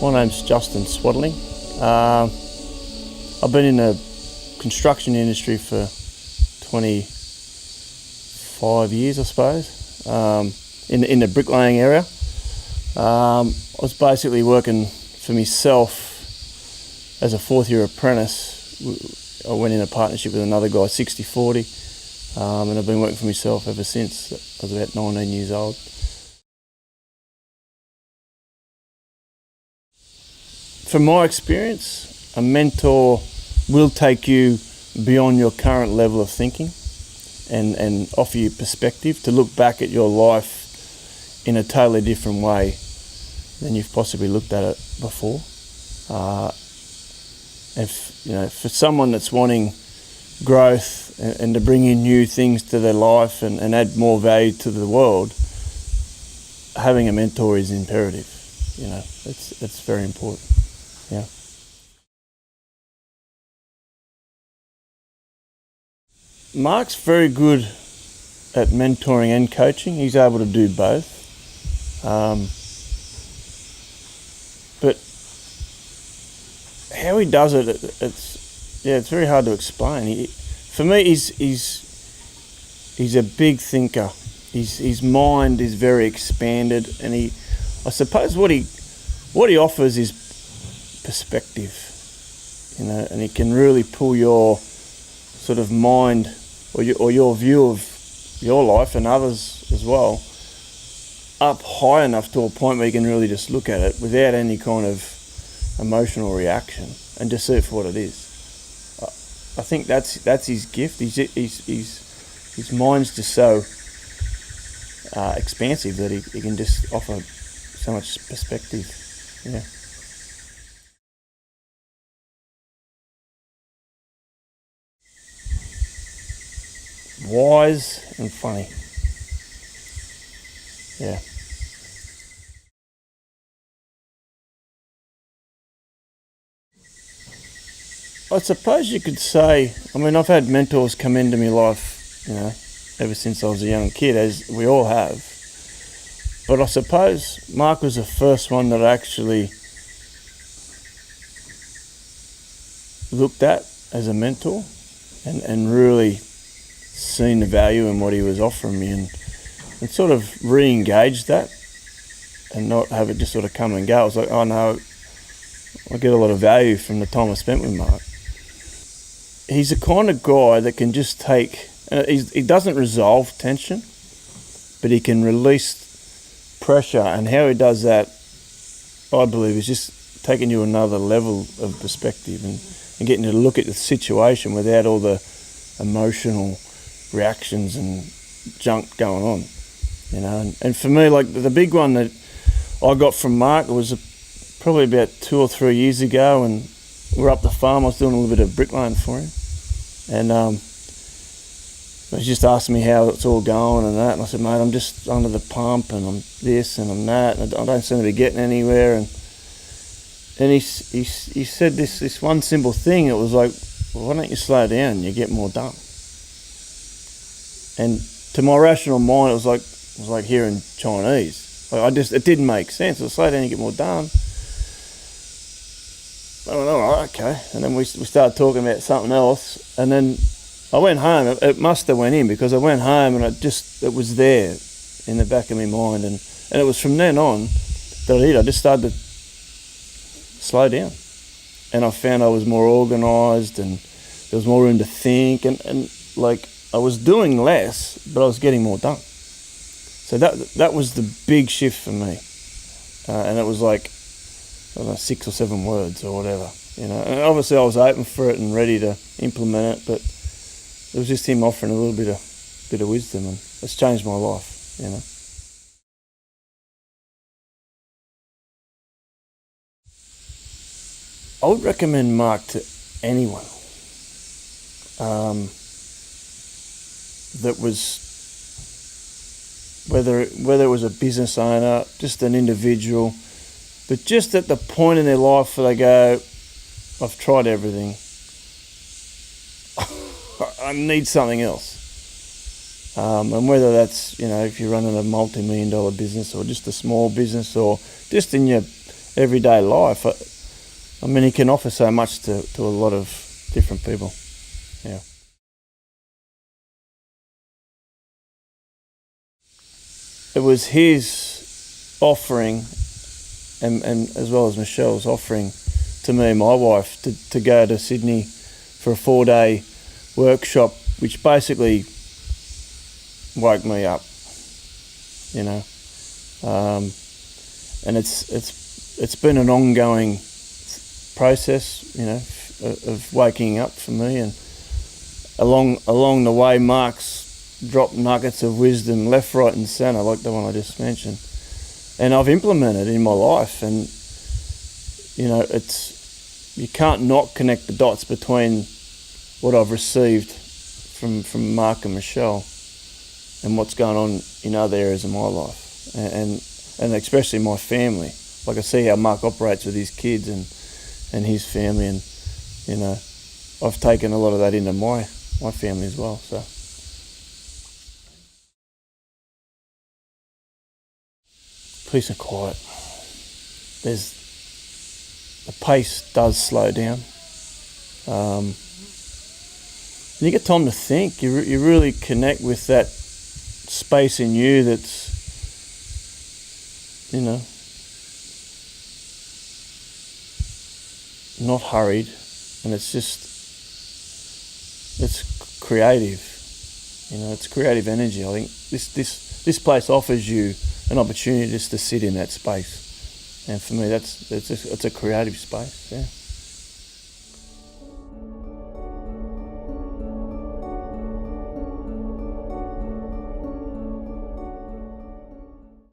My name's Justin SWADLING. I've been in the construction industry for 25 years, I suppose, in the bricklaying area. I was basically working for myself as a fourth-year apprentice. I went in a partnership with another guy, 60-40, and I've been working for myself ever since. I was about 19 years old. From my experience, a mentor will take you beyond your current level of thinking and offer you perspective to look back at your life in a totally different way than you've possibly looked at it before. For someone that's wanting growth and to bring in new things to their life and add more value to the world, having a mentor is imperative. It's very important. Yeah. Mark's very good at mentoring and coaching. He's able to do both. But how he does it, it's very hard to explain. For me, he's a big thinker. His mind is very expanded, and I suppose what he offers is perspective, and he can really pull your sort of mind or your view of your life and others as well up high enough to a point where you can really just look at it without any kind of emotional reaction and just see it for what it is. I think that's his gift. His mind's just so expansive that he can just offer so much perspective. Yeah. Wise and funny. Yeah. I suppose you could say, I've had mentors come into my life, ever since I was a young kid, as we all have. But I suppose Mark was the first one that I actually looked at as a mentor and really seen the value in what he was offering me and sort of re-engaged that and not have it just sort of come and go. I was like, oh no, I get a lot of value from the time I spent with Mark. He's the kind of guy that can just take, he doesn't resolve tension, but he can release pressure, and how he does that, I believe, is just taking you another level of perspective and getting you to look at the situation without all the emotional reactions and junk going on, and for me, like the big one that I got from Mark was probably about 2 or 3 years ago, and we're up the farm. I was doing a little bit of bricklaying for him, and he was just asking me how it's all going and that, and I said, mate, I'm just under the pump and I'm this and I'm that, and I don't seem to be getting anywhere, and he said this one simple thing. It was like, well, why don't you slow down and you get more done? And to my rational mind, it was like hearing Chinese. It didn't make sense. It was slow down and you get more done. I went, all right, okay. And then we started talking about something else, and then I went home. It must have went in, because I went home and it was there in the back of my mind, and it was from then on that I just started to slow down, and I found I was more organised and there was more room to think, and like I was doing less, but I was getting more done. So that was the big shift for me, and it was like, I don't know, 6 or 7 words or whatever, and obviously I was open for it and ready to implement it, but it was just him offering a little bit of wisdom, and it's changed my life, I would recommend Mark to anyone that was, whether it was a business owner, just an individual, but just at the point in their life where they go, I've tried everything, I need something else. And whether that's, if you're running a multi-million-dollar business or just a small business or just in your everyday life. I mean, he can offer so much to a lot of different people. Yeah. It was his offering, and as well as Michelle's offering to me and my wife to go to Sydney for a 4-day workshop, which basically woke me up, you know. And it's been an ongoing process, you know, of waking up for me, and along the way, Mark's dropped nuggets of wisdom left, right, and centre, like the one I just mentioned, and I've implemented in my life. And you know, you can't not connect the dots between what I've received from Mark and Michelle and what's going on in other areas of my life, and especially my family. Like, I see how Mark operates with his kids and his family, and you know, I've taken a lot of that into my family as well. So peace and quiet. The pace does slow down. And you get time to think. You really connect with that space in you that's, you know, not hurried, and it's creative. You know, it's creative energy. I think this place offers you an opportunity just to sit in that space, and for me, it's a creative space. Yeah.